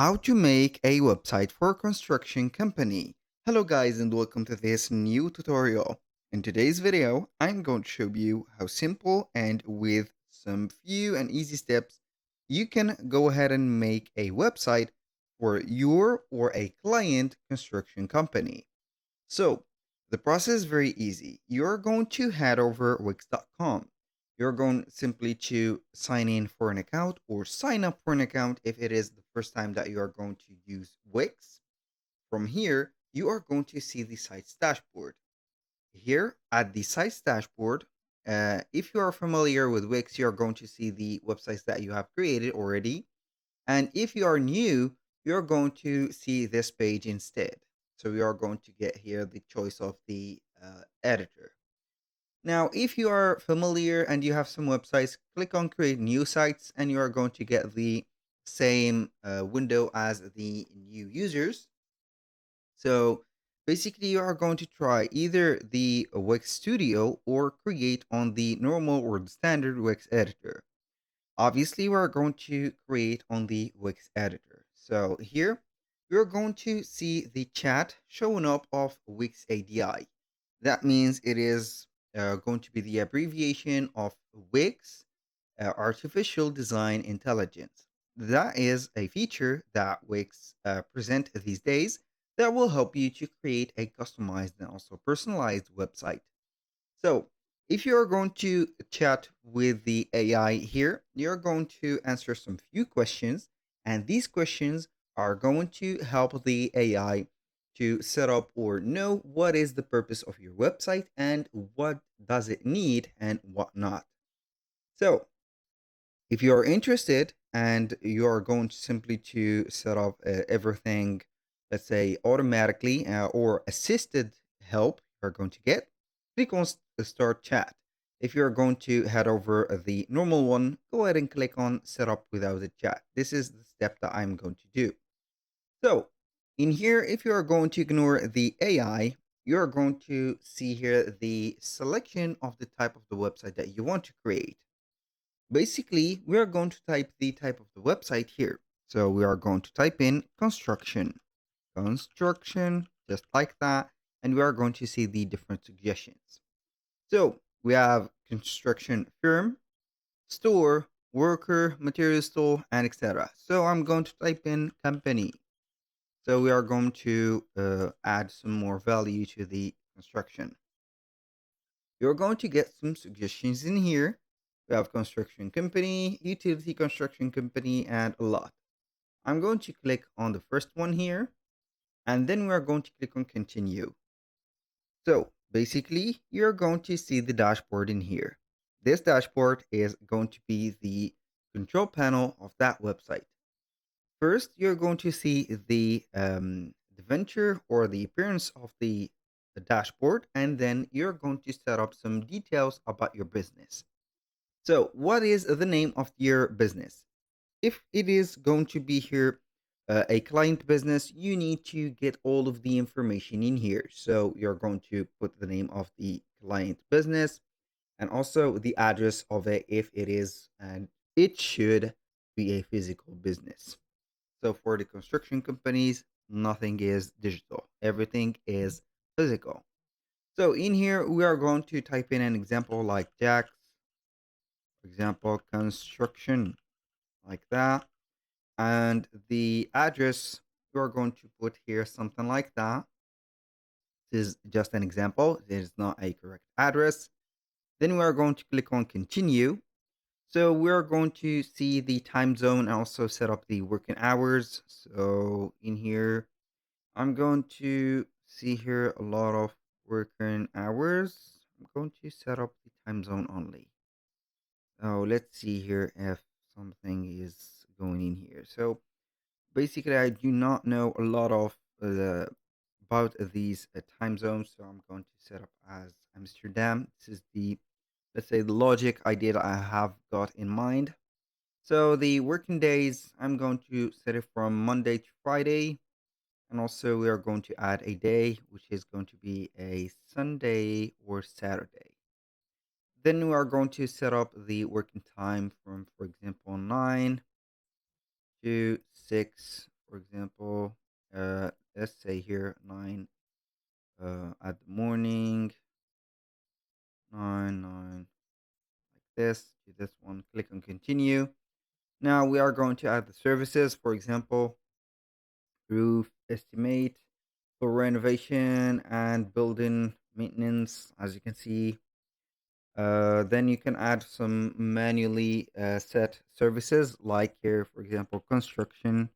How to make a website for a construction company. Hello guys and welcome to this new tutorial. In today's video, I'm going to show you how simple and with some few and easy steps you can go ahead and make a website for your or a client construction company. So, the process is very easy. You're going to head over Wix.com. You're going simply to sign in for an account or sign up for an account if it is the first time that you are going to use Wix. From here, you are going to see the site's dashboard. Here at the site's dashboard, if you are familiar with Wix, you're going to see the websites that you have created already, and if you are new, you're going to see this page instead. So we are going to get here the choice of the editor. Now, if you are familiar and you have some websites, click on create new sites and you are going to get the same window as the new users. So basically, you are going to try either the Wix Studio or create on the normal or the standard Wix editor. Obviously, we're going to create on the Wix editor. So here, you're going to see the chat showing up of Wix ADI. That means it is going to be the abbreviation of Wix Artificial Design Intelligence. That is a feature that Wix present these days that will help you to create a customized and also personalized website. So, if you're going to chat with the AI here, you're going to answer some few questions, and these questions are going to help the AI to set up or know what is the purpose of your website and what does it need and what not. So, if you are interested and you are going to simply to set up everything, let's say automatically or assisted help you're going to get, click on start chat. If you're going to head over the normal one, go ahead and click on set up without a chat. This is the step that I'm going to do. So in here, if you are going to ignore the AI, you're going to see here the selection of the type of the website that you want to create. Basically, we are going to type the type of the website here. So we are going to type in construction, just like that. And we are going to see the different suggestions. So we have construction firm, store, worker, material store, and etc. So I'm going to type in company. So we are going to add some more value to the construction. You're going to get some suggestions in here. We have construction company, utility construction company, and a lot. I'm going to click on the first one here, and then we are going to click on continue. So basically, you're going to see the dashboard in here. This dashboard is going to be the control panel of that website. First, you're going to see the venture or the appearance of the dashboard, and then you're going to set up some details about your business. So, what is the name of your business? If it is going to be here a client business, you need to get all of the information in here. So, you're going to put the name of the client business and also the address of it if it is, and it should be a physical business. So, for the construction companies, nothing is digital, everything is physical. So, in here, we are going to type in an example like Jack's, for example, construction, like that. And the address, we're going to put here something like that. This is just an example, it is not a correct address. Then we are going to click on continue. So we're going to see the time zone and also set up the working hours. So in here, I'm going to see here a lot of working hours. I'm going to set up the time zone only. So let's see here if something is going in here. So basically, I do not know a lot of about these time zones, so I'm going to set up as Amsterdam. This is the, let's say, the logic idea that I have got in mind. So the working days, I'm going to set it from Monday to Friday, and also we are going to add a day, which is going to be a Sunday or Saturday. Then we are going to set up the working time from, for example, 9 to 6 For example, let's say here 9 at the morning, 9 like this. To this one, click on continue. Now we are going to add the services. For example, roof estimate for renovation and building maintenance, as you can see. Then you can add some manually set services, like here, for example, construction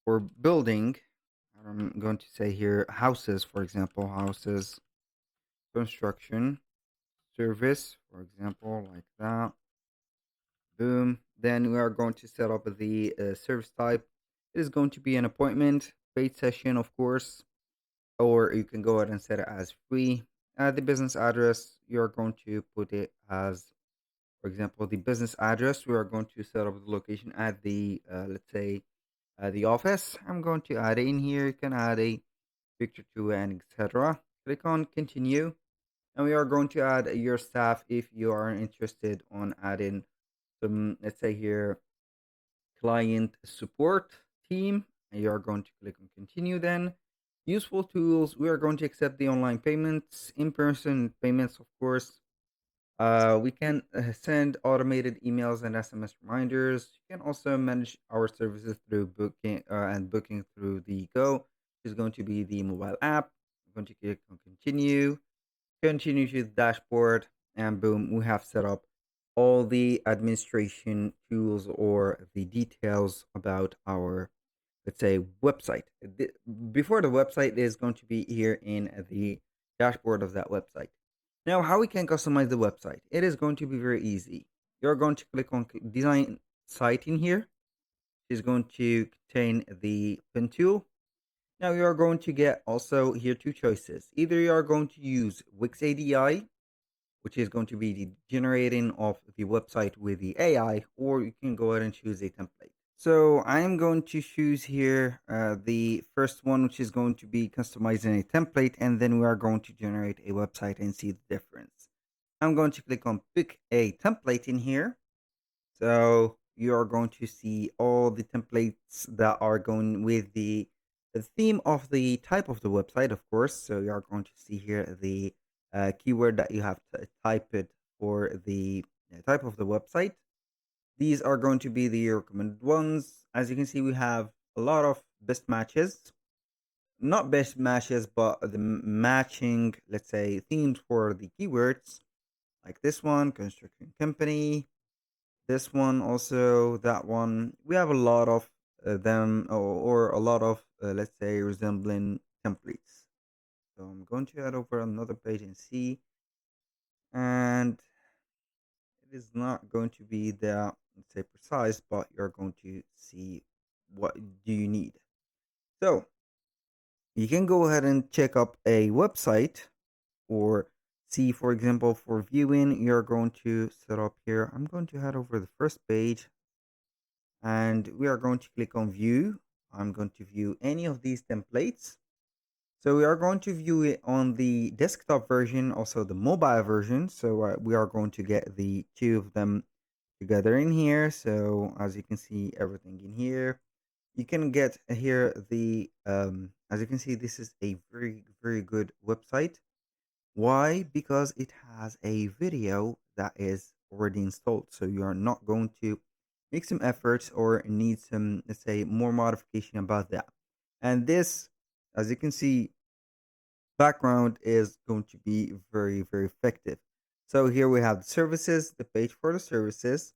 for building. I'm going to say here houses, for example, houses construction service, for example, like that. Boom. Then we are going to set up the service type. It is going to be an appointment, paid session, of course, or you can go ahead and set it as free. The business address, you're going to put it as, for example, the business address. We are going to set up the location at the, let's say, the office. I'm going to add it in here. You can add a picture to and etc. Click on continue, and we are going to add your staff if you are interested on adding some, let's say here, client support team. And you are going to click on continue then. Useful tools, we are going to accept the online payments, in-person payments, of course. We can send automated emails and SMS reminders. You can also manage our services through booking and booking through the Go, which is going to be the mobile app. I'm going to click on continue to the dashboard, and boom, we have set up all the administration tools or the details about our, let's say, website. Before the website is going to be here in the dashboard of that website. Now, how we can customize the website? It is going to be very easy. You're going to click on design site in here. It's going to contain the pen tool. Now you are going to get also here two choices. Either you are going to use Wix ADI, which is going to be the generating of the website with the AI, or you can go ahead and choose a template. So I'm going to choose here the first one, which is going to be customizing a template, and then we are going to generate a website and see the difference. I'm going to click on pick a template in here. So you are going to see all the templates that are going with the theme of the type of the website, of course. So you are going to see here the keyword that you have to type it for the type of the website. These are going to be the recommended ones. As you can see, we have a lot of best matches. Not best matches, but the matching, let's say, themes for the keywords. Like this one, construction company. This one also, that one. We have a lot of them, or a lot of, let's say, resembling templates. So I'm going to head over another page and see. And it is not going to be that, let's say, precise, but you're going to see what do you need. So you can go ahead and check up a website or see, for example, for viewing, you're going to set up here. I'm going to head over the first page and we are going to click on view. I'm going to view any of these templates. So we are going to view it on the desktop version, also the mobile version. So we are going to get the two of them together in here. So as you can see, everything in here. You can get here the, as you can see, this is a very, very good website. Why? Because it has a video that is already installed. So you are not going to make some efforts or need some, let's say, more modification about that. And this, as you can see, background is going to be very, very effective. So here we have the services, the page for the services,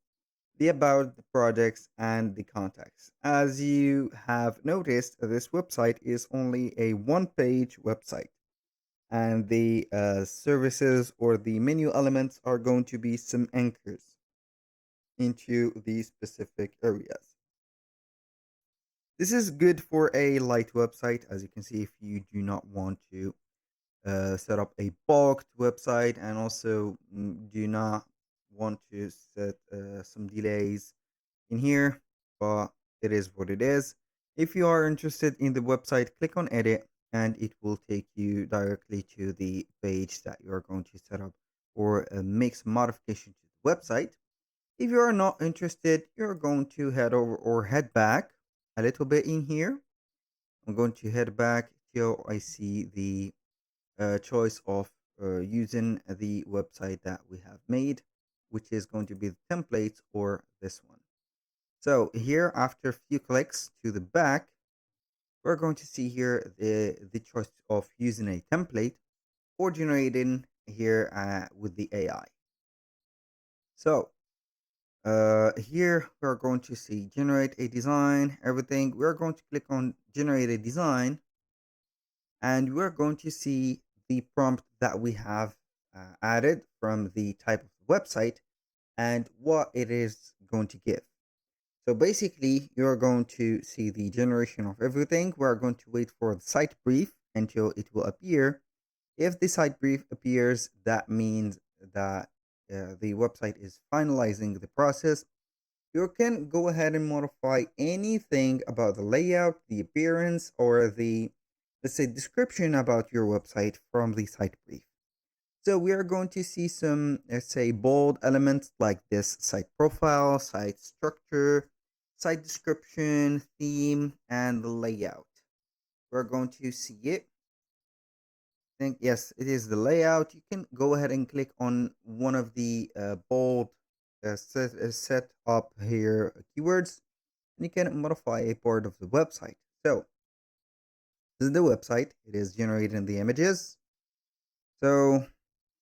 the about, the projects, and the contacts. As you have noticed, this website is only a one-page website, and the services or the menu elements are going to be some anchors into these specific areas. This is good for a light website, as you can see, if you do not want to set up a bulked website and also do not want to set some delays in here, but it is what it is. If you are interested in the website, click on edit and it will take you directly to the page that you are going to set up or make some modification to the website. If you are not interested, you're going to head over or head back a little bit in here. I'm going to head back till I see the choice of using the website that we have made, which is going to be the templates or this one. So here, after a few clicks to the back, we're going to see here the choice of using a template or generating here with the AI. So here we're going to see generate a design, everything. We're going to click on generate a design, and we're going to see the prompt that we have added from the type of website and what it is going to give. So basically, you're going to see the generation of everything. We're going to wait for the site brief until it will appear. If the site brief appears, that means that the website is finalizing the process. You can go ahead and modify anything about the layout, the appearance, or the, let's say, description about your website from the site brief. So we are going to see some, let's say, bold elements like this site profile, site structure, site description, theme, and the layout. We're going to see it. I think, yes, it is the layout. You can go ahead and click on one of the bold set up here keywords, and you can modify a part of the website. So this is the website. It is generating the images. So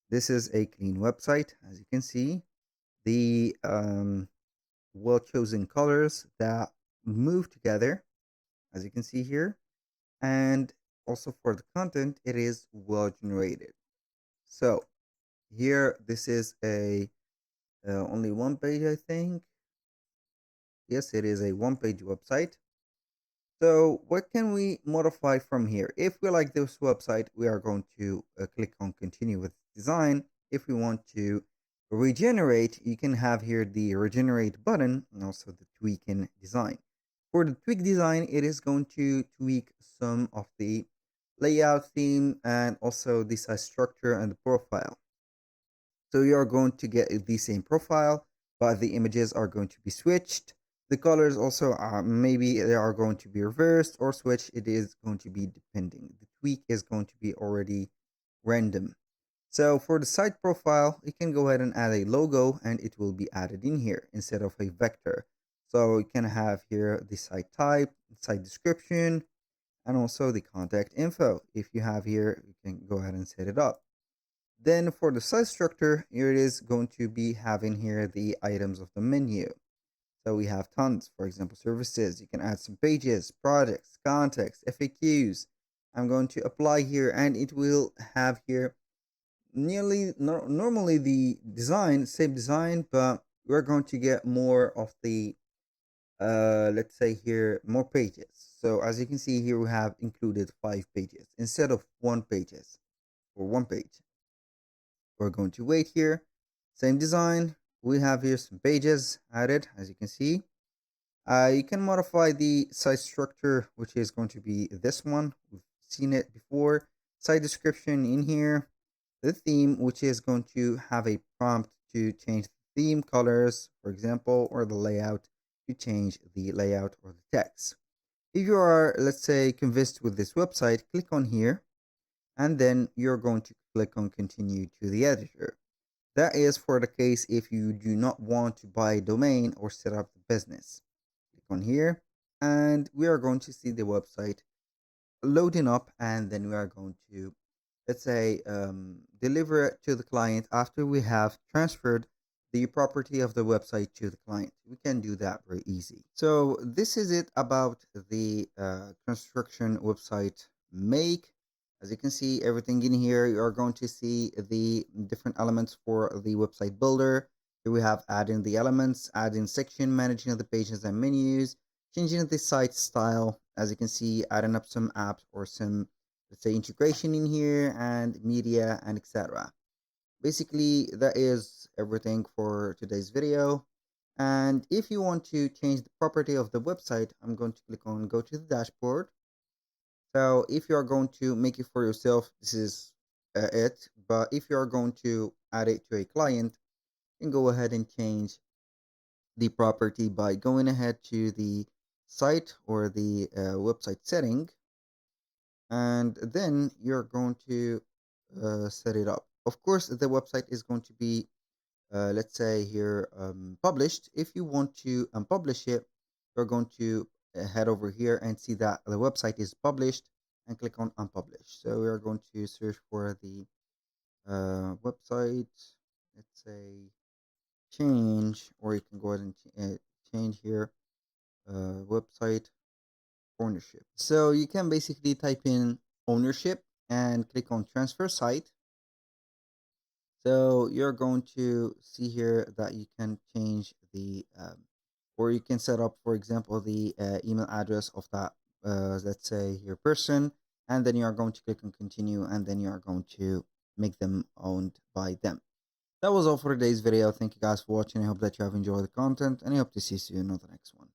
this is a clean website, as you can see. The well chosen colors that move together, as you can see here, and also for the content, it is well generated. So here, this is a only one page, I think. Yes, it is a one-page website. So what can we modify from here? If we like this website, we are going to click on continue with design. If we want to regenerate, you can have here the regenerate button and also the tweak in design. For the tweak design, it is going to tweak some of the layout theme and also the size structure and the profile. So you are going to get the same profile, but the images are going to be switched. The colors also are maybe they are going to be reversed or switched. It is going to be depending. The tweak is going to be already random. So for the site profile, you can go ahead and add a logo and it will be added in here instead of a vector. So you can have here the site type, site description, and also the contact info. If you have here, you can go ahead and set it up. Then for the site structure, here it is going to be having here the items of the menu. So we have tons, for example, services. You can add some pages, projects, contacts, FAQs. I'm going to apply here and it will have here normally the design, same design, but we're going to get more of the, let's say here, more pages. So as you can see here, we have included 5 pages instead of 1 pages or 1 page. We're going to wait here. Same design. We have here some pages added, as you can see. You can modify the site structure, which is going to be this one. We've seen it before. Site description in here. The theme, which is going to have a prompt to change the theme colors, for example, or the layout to change the layout or the text. If you are, let's say, convinced with this website, click on here, and then you're going to click on continue to the editor. That is for the case if you do not want to buy a domain or set up the business. Click on here and we are going to see the website loading up, and then we are going to, let's say, deliver it to the client after we have transferred the property of the website to the client. We can do that very easy. So this is it about the construction website make. As you can see, everything in here, you are going to see the different elements for the website builder. Here we have adding the elements, adding section, managing the pages and menus, changing the site style. As you can see, adding up some apps or some, let's say, integration in here and media and etc. Basically, that is everything for today's video. And if you want to change the property of the website, I'm going to click on go to the dashboard. So if you are going to make it for yourself, this is it. But if you are going to add it to a client, you can go ahead and change the property by going ahead to the site or the website setting, and then you're going to set it up. Of course, the website is going to be, let's say here, published. If you want to unpublish it, you're going to head over here and see that the website is published and click on unpublish. So we're going to search for the website, let's say change, or you can go ahead and change here, website ownership. So you can basically type in ownership and click on transfer site. So you're going to see here that you can change the, or you can set up, for example, the email address of that, let's say your person, and then you are going to click on continue, and then you are going to make them owned by them. That was all for today's video. Thank you guys for watching. I hope that you have enjoyed the content, and I hope to see you soon on the next one.